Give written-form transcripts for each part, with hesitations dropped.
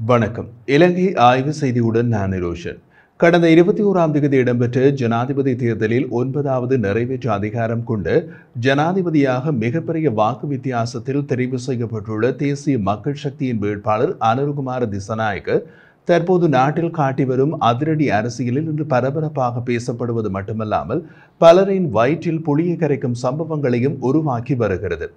வணக்கம். இலங்கை ஆய்வு செய்தியுடன் நான் நிரோஷன். கடந்த 21ஆம் தேதி இடம்பெற்ற ஜனாதிபதி தேர்தலில் 9வது நிறைவேற்று அதிகாரம் கொண்டு ஜனாதிபதியாக மிகப்பெரிய வாக்கு வித்தியாசத்தில் தெரிவு செய்யப்பட்டுள்ள தேசிய மக்கள் சக்தியின் வேட்பாளர் அனுரகுமார திசாநாயக்க தற்போது நாட்டில் காட்டி வரும் அதிரடி அரசியலில் இன்று பரபரப்பாக பேசப்படுவது மட்டுமல்லாமல் பலரின் வயிற்றில் புளியை கரைக்கும் சம்பவங்களையும் உருவாக்கி வருகிறது.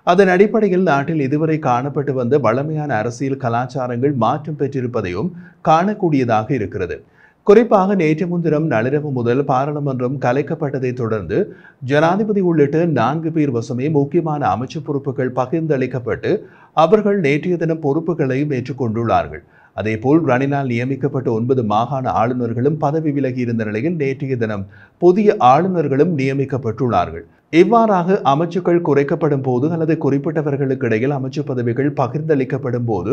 அதன் அடிப்படையில் நாட்டில் இதுவரை காணப்பட்டு வந்த வளமையான அரசியல் கலாச்சாரங்கள் மாற்றம் பெற்றிருப்பதையும் காணக்கூடியதாக இருக்கிறது. குறிப்பாக நேற்று முன்தினம் நள்ளிரவு முதல் பாராளுமன்றம் கலைக்கப்பட்டதை தொடர்ந்து ஜனாதிபதி உள்ளிட்ட 4 பேர் வசமே முக்கியமான அமைச்சு பொறுப்புகள் பகிர்ந்தளிக்கப்பட்டு அவர்கள் நேற்றைய தினம் பொறுப்புகளையும் ஏற்றுக்கொண்டுள்ளார்கள். அதேபோல் ரணிலால் நியமிக்கப்பட்ட 9 மாகாண ஆளுநர்களும் பதவி விலகி இருந்த நிலையில் நேற்றைய தினம் புதிய ஆளுநர்களும் நியமிக்கப்பட்டுள்ளார்கள். இவ்வாறாக அமைச்சுக்கள் குறைக்கப்படும் போது அல்லது குறிப்பிட்டவர்களுக்கு இடையில் அமைச்சு பதவிகள் பகிர்ந்தளிக்கப்படும் போது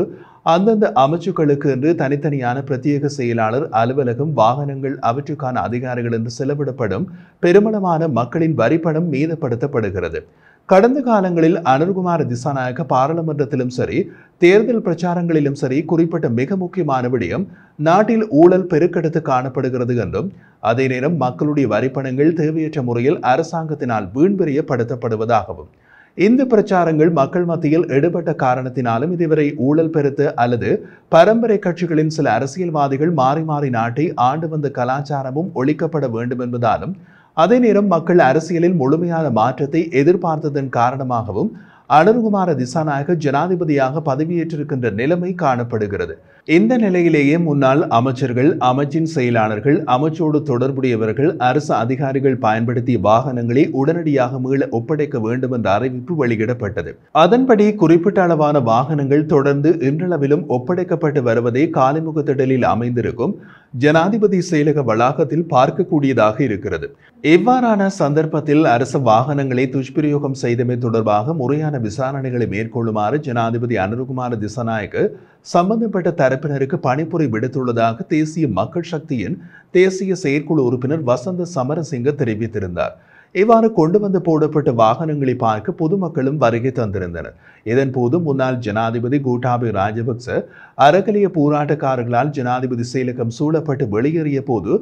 அந்தந்த அமைச்சுக்களுக்கு என்று தனித்தனியான பிரத்யேக செயலாளர் அலுவலகம், வாகனங்கள், அவற்றுக்கான அதிகாரிகள் என்று செலவிடப்படும் பெருமளவான மக்களின் வரிப்பணம் மீதப்படுத்தப்படுகிறது. கடந்த காலங்களில் அனுரகுமார திசாநாயக்க பாராளுமன்றத்திலும் சரி, தேர்தல் பிரச்சாரங்களிலும் சரி குறிப்பிட்ட மிக முக்கியமான விடயம் நாட்டில் ஊழல் பெருக்கெடுத்து காணப்படுகிறது என்றும் அதே நேரம் மக்களுடைய வரிப்பணங்கள் தேவையற்ற முறையில் அரசாங்கத்தினால் வீண்பிரியப்படுத்தப்படுவதாகவும் இந்த பிரச்சாரங்கள் மக்கள் மத்தியில் எடுபட்ட காரணத்தினாலும் இதுவரை ஊழல் பெருத்த அல்லது பரம்பரை கட்சிகளின் சில அரசியல்வாதிகள் மாறி மாறி நாட்டை ஆண்டு வந்த கலாச்சாரமும் ஒழிக்கப்பட வேண்டும் என்பதாலும் அதே நேரம் மக்கள் அரசியலில் முழுமையான மாற்றத்தை எதிர்பார்த்ததன் காரணமாகவும் அனுரகுமார திசாநாயக்க ஜனாதிபதியாக பதவியேற்றிருக்கின்ற நிலைமை காணப்படுகிறது. இந்த நிலையிலேயே முன்னாள் அமைச்சர்கள், அமைச்சின் செயலாளர்கள், அமைச்சோடு தொடர்புடையவர்கள், அரசு அதிகாரிகள் பயன்படுத்திய வாகனங்களை உடனடியாக மீள ஒப்படைக்க வேண்டும் என்ற அறிவிப்பு வெளியிடப்பட்டது. அதன்படி குறிப்பிட்ட அளவான வாகனங்கள் தொடர்ந்து இன்றளவிலும் ஒப்படைக்கப்பட்டு வருவதே காலிமுகத்திடலில் அமைந்திருக்கும் ஜனாதிபதி செயலக வளாகத்தில் பார்க்கக்கூடியதாக இருக்கிறது. இவ்வாறான சந்தர்ப்பத்தில் அரசு வாகனங்களை துஷ்பிரயோகம் செய்தமை தொடர்பாக முறையான விசாரணைகளை மேற்கொள்ளுமாறு ஜனாதிபதி அனுரகுமார திசாநாயக்க சம்பந்தப்பட்ட தரப்பினருக்கு பணிப்புரை விடுத்துள்ளதாக தேசிய மக்கள் சக்தியின் தேசிய செயற்குழு உறுப்பினர் வசந்த சமரசிங்க தெரிவித்திருந்தார். இவ்வாறு கொண்டு வந்து போடப்பட்ட வாகனங்களை பார்க்க பொதுமக்களும் வருகை தந்திருந்தனர். இதன் போது முன்னாள் ஜனாதிபதி கோட்டாபய ராஜபக்ச அறக்கலிய போராட்டக்காரர்களால் ஜனாதிபதி செயலகம் சூழப்பட்டு வெளியேறிய போது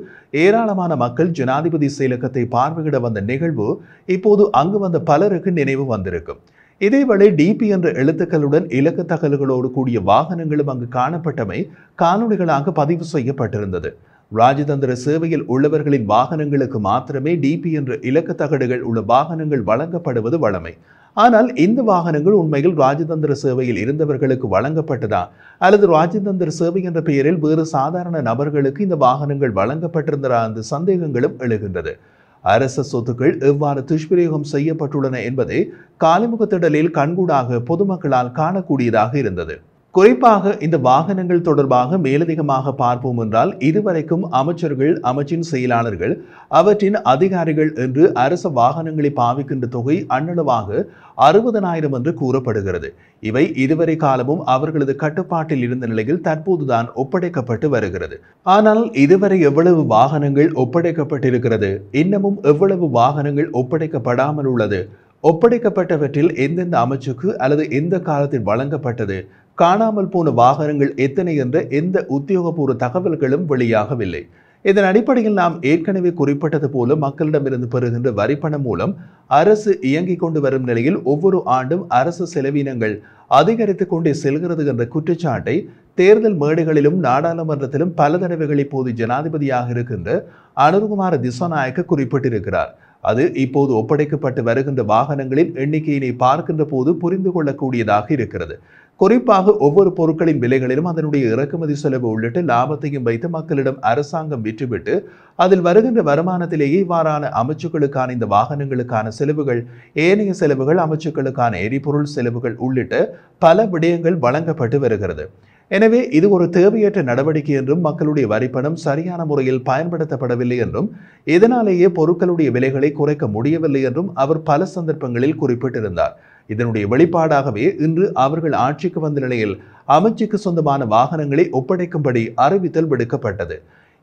ஏராளமான மக்கள் ஜனாதிபதி செயலகத்தை பார்வையிட வந்த நிகழ்வு இப்போது அங்கு வந்த பலருக்கு நினைவு வந்திருக்கும். இதேவேளை டிபி என்ற எழுத்துக்களுடன் இலக்கு தகவல்களோடு கூடிய வாகனங்களும் அங்கு காணப்பட்டமை காணொலிகளாக பதிவு செய்யப்பட்டிருந்தது. ராஜதந்திர சேவையில் உள்ளவர்களின் வாகனங்களுக்கு மாத்திரமே டிபி என்ற இலக்கு தகடுகள் உள்ள வாகனங்கள் வழங்கப்படுவது வழமை. ஆனால் இந்த வாகனங்கள் உண்மையில் ராஜதந்திர சேவையில் இருந்தவர்களுக்கு வழங்கப்பட்டதா அல்லது ராஜதந்திர சேவை என்ற பெயரில் வேறு சாதாரண நபர்களுக்கு இந்த வாகனங்கள் வழங்கப்பட்டிருந்ததா என்ற சந்தேகங்களும் எழுகின்றது. அரச சொத்துக்கள் எவ்வாறு துஷ்பிரயோகம் செய்யப்பட்டுள்ளன என்பதை காலிமுகத்திடலில் கண்கூடாக பொதுமக்களால் காணக்கூடியதாக இருந்தது. குறிப்பாக இந்த வாகனங்கள் தொடர்பாக மேலதிகமாக பார்ப்போம் என்றால் இதுவரைக்கும் அமைச்சர்கள், அமைச்சின் செயலாளர்கள், அவற்றின் அதிகாரிகள் என்று அரச வாகனங்களை பாவிக்கின்ற தொகை அன்னளவாக 60,000 என்று கூறப்படுகிறது. இவை இதுவரை காலமும் அவர்களது கட்டுப்பாட்டில் இருந்த நிலையில் தற்போதுதான் ஒப்படைக்கப்பட்டு வருகிறது. ஆனால் இதுவரை எவ்வளவு வாகனங்கள் ஒப்படைக்கப்பட்டிருக்கிறது, இன்னமும் எவ்வளவு வாகனங்கள் ஒப்படைக்கப்படாமல் உள்ளது, ஒப்படைக்கப்பட்டவற்றில் எந்தெந்த அமைச்சுக்கு அல்லது எந்த காலத்தில் வழங்கப்பட்டது, காணாமல் போன வாகனங்கள் எத்தனை என்ற எந்த உத்தியோகபூர்வ தகவல்களும் வெளியாகவில்லை. இதன் அடிப்படையில் நாம் ஏற்கனவே குறிப்பிட்டது போல மக்களிடமிருந்து பெறுகின்ற வரிப்பணம் மூலம் அரசு இயங்கிக் கொண்டு வரும் நிலையில் ஒவ்வொரு ஆண்டும் அரசு செலவினங்கள் அதிகரித்துக் கொண்டே செல்கிறது என்ற குற்றச்சாட்டை தேர்தல் மேடைகளிலும் நாடாளுமன்றத்திலும் பல தடவைகள் இப்போது ஜனாதிபதியாக இருக்கின்ற அனுரகுமார திசாநாயக்க குறிப்பிட்டிருக்கிறார். அது இப்போது ஒப்படைக்கப்பட்டு வருகின்ற வாகனங்களின் எண்ணிக்கையினை பார்க்கின்ற போது புரிந்து கொள்ளக்கூடியதாக இருக்கிறது. குறிப்பாக ஒவ்வொரு பொருட்களின் விலைகளிலும் அதனுடைய இறக்குமதி செலவு உள்ளிட்ட லாபத்தையும் வைத்து மக்களிடம் அரசாங்கம் விற்றுவிட்டு அதில் வருகின்ற வருமானத்திலேயே இவ்வாறான அமைச்சுக்களுக்கான இந்த வாகனங்களுக்கான செலவுகள், ஏனைய செலவுகள், அமைச்சுக்களுக்கான எரிபொருள் செலவுகள் உள்ளிட்ட பல விடயங்கள் வழங்கப்பட்டு வருகிறது. எனவே இது ஒரு தேவையற்ற நடவடிக்கை என்றும் மக்களுடைய வரிப்பணம் சரியான முறையில் பயன்படுத்தப்படவில்லை என்றும் இதனாலேயே பொருட்களுடைய விலைகளை குறைக்க முடியவில்லை என்றும் அவர் பல சந்தர்ப்பங்களில் குறிப்பிட்டிருந்தார். இதனுடைய வெளிப்பாடாகவே இன்று அவர்கள் ஆட்சிக்கு வந்த நிலையில் அமைச்சுக்கு சொந்தமான வாகனங்களை ஒப்படைக்கும்படி அறிவித்தல் விடுக்கப்பட்டது.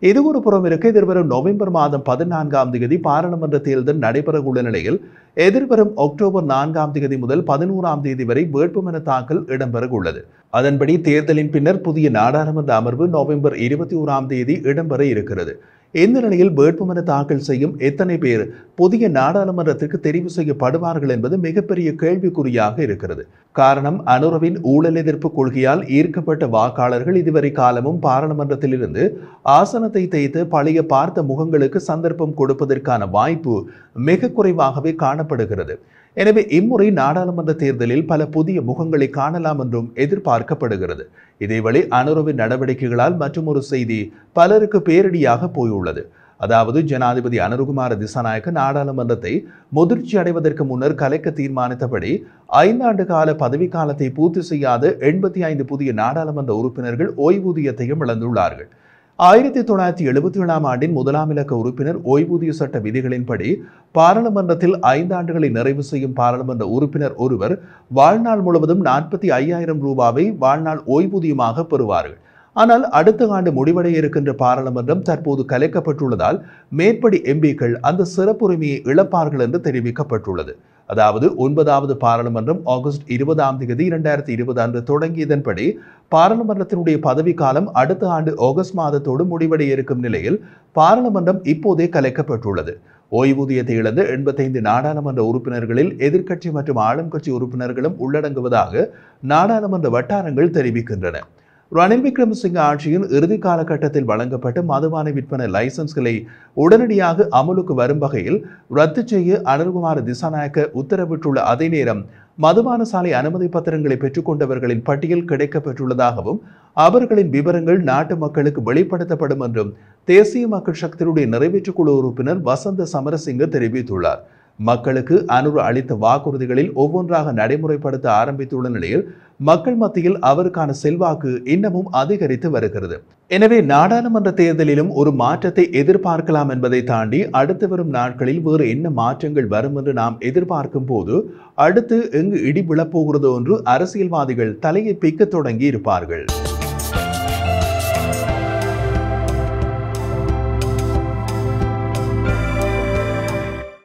இது ஒரு புறம் இருக்க எதிர்வரும் நவம்பர் மாதம் 14ஆம் தேதி பாராளுமன்ற தேர்தல் நடைபெறவுள்ள நிலையில் எதிர்வரும் அக்டோபர் 4ஆம் தேதி முதல் 11ஆம் தேதி வரை வேட்புமனு தாக்கல் இடம்பெற உள்ளது. அதன்படி தேர்தலின் பின்னர் புதிய நாடாளுமன்ற அமர்வு நவம்பர் 21ஆம் தேதி இடம்பெற இருக்கிறது. இந்த நிலையில் வேட்புமனு தாக்கல் செய்யும் எத்தனை பேர் புதிய நாடாளுமன்றத்திற்கு தெரிவு செய்யப்படுவார்கள் என்பது மிகப்பெரிய கேள்விக்குறியாக இருக்கிறது. காரணம், அனுரவின் ஊழல் எதிர்ப்பு கொள்கையால் ஈர்க்கப்பட்ட வாக்காளர்கள் இதுவரை காலமும் பாராளுமன்றத்தில் இருந்து ஆசனத்தை தேய்த்து பழைய பார்த்த முகங்களுக்கு சந்தர்ப்பம் கொடுப்பதற்கான வாய்ப்பு மிக குறைவாகவே காணப்படுகிறது. எனவே இம்முறை நாடாளுமன்ற தேர்தலில் பல புதிய முகங்களை காணலாம் என்றும் எதிர்பார்க்கப்படுகிறது. இதேவேளை அனுரவின் நடவடிக்கைகளால் மற்றொரு செய்தி பலருக்கு பேரிடியாக போயுள்ளது. அதாவது, ஜனாதிபதி அனுரகுமார திசாநாயக்க நாடாளுமன்றத்தை முதிர்ச்சி அடைவதற்கு முன்னர் கலைக்க தீர்மானித்தபடி 5 ஆண்டு கால பதவிக்காலத்தை பூர்த்தி செய்யாத 85 புதிய நாடாளுமன்ற உறுப்பினர்கள் ஓய்வூதியத்தையும் இழந்துள்ளார்கள். 1977ஆம் ஆண்டின் 1ஆம் இலக்க உறுப்பினர் ஓய்வூதிய சட்ட விதிகளின்படி பாராளுமன்றத்தில் 5 ஆண்டுகளை நிறைவு செய்யும் பாராளுமன்ற உறுப்பினர் ஒருவர் வாழ்நாள் முழுவதும் 45,000 ரூபாவை வாழ்நாள் ஓய்வூதியமாக பெறுவார்கள். ஆனால் அடுத்த ஆண்டு முடிவடைய இருக்கின்ற பாராளுமன்றம் தற்போது கலைக்கப்பட்டுள்ளதால் மேற்படி எம்பிக்கள் அந்த சிறப்புரிமையை இழப்பார்கள் என்று தெரிவிக்கப்பட்டுள்ளது. அதாவது 9வது பாராளுமன்றம் ஆகஸ்ட் 20ஆம் தேதி 2020 அன்று தொடங்கியதன்படி பாராளுமன்றத்தினுடைய பதவிக்காலம் அடுத்த ஆண்டு ஆகஸ்ட் மாதத்தோடு முடிவடைய இருக்கும் நிலையில் பாராளுமன்றம் இப்போதே கலைக்கப்பட்டுள்ளது. ஓய்வூதியத்தை இழந்த 85 நாடாளுமன்ற உறுப்பினர்களில் எதிர்க்கட்சி மற்றும் ஆளும் கட்சி உறுப்பினர்களும் உள்ளடங்குவதாக நாடாளுமன்ற வட்டாரங்கள் தெரிவிக்கின்றன. ரணில் விக்ரமசிங்க ஆட்சியின் இறுதி காலகட்டத்தில் வழங்கப்பட்ட மதுபான விற்பனை லைசன்ஸ்களை உடனடியாக அமலுக்கு வரும் வகையில் ரத்து செய்ய அனுரகுமார திசாநாயக்க உத்தரவிட்டுள்ள அதே நேரம் மதுபான சாலை அனுமதி பத்திரங்களை பெற்றுக்கொண்டவர்களின் பட்டியல் கிடைக்கப்பெற்றுள்ளதாகவும் அவர்களின் விவரங்கள் நாட்டு மக்களுக்கு வெளிப்படுத்தப்படும் என்றும் தேசிய மக்கள் சக்தியுடைய நிறைவேற்றுக்குழு உறுப்பினர் வசந்த சமரசிங்க தெரிவித்துள்ளார். மக்களுக்கு அனுர அளித்த வாக்குறுதிகளில் ஒவ்வொன்றாக நடைமுறைப்படுத்த ஆரம்பித்துள்ள நிலையில் மக்கள் மத்தியில் அவருக்கான செல்வாக்கு இன்னமும் அதிகரித்து வருகிறது. எனவே நாடாளுமன்ற தேர்தலிலும் ஒரு மாற்றத்தை எதிர்பார்க்கலாம் என்பதை தாண்டி அடுத்து வரும் நாட்களில் வேறு என்ன மாற்றங்கள் வரும் என்று நாம் எதிர்பார்க்கும் போது அடுத்து எங்கு இடி விழப்போகிறதோ என்று அரசியல்வாதிகள் தலையை பிக்க தொடங்கி இருப்பார்கள்.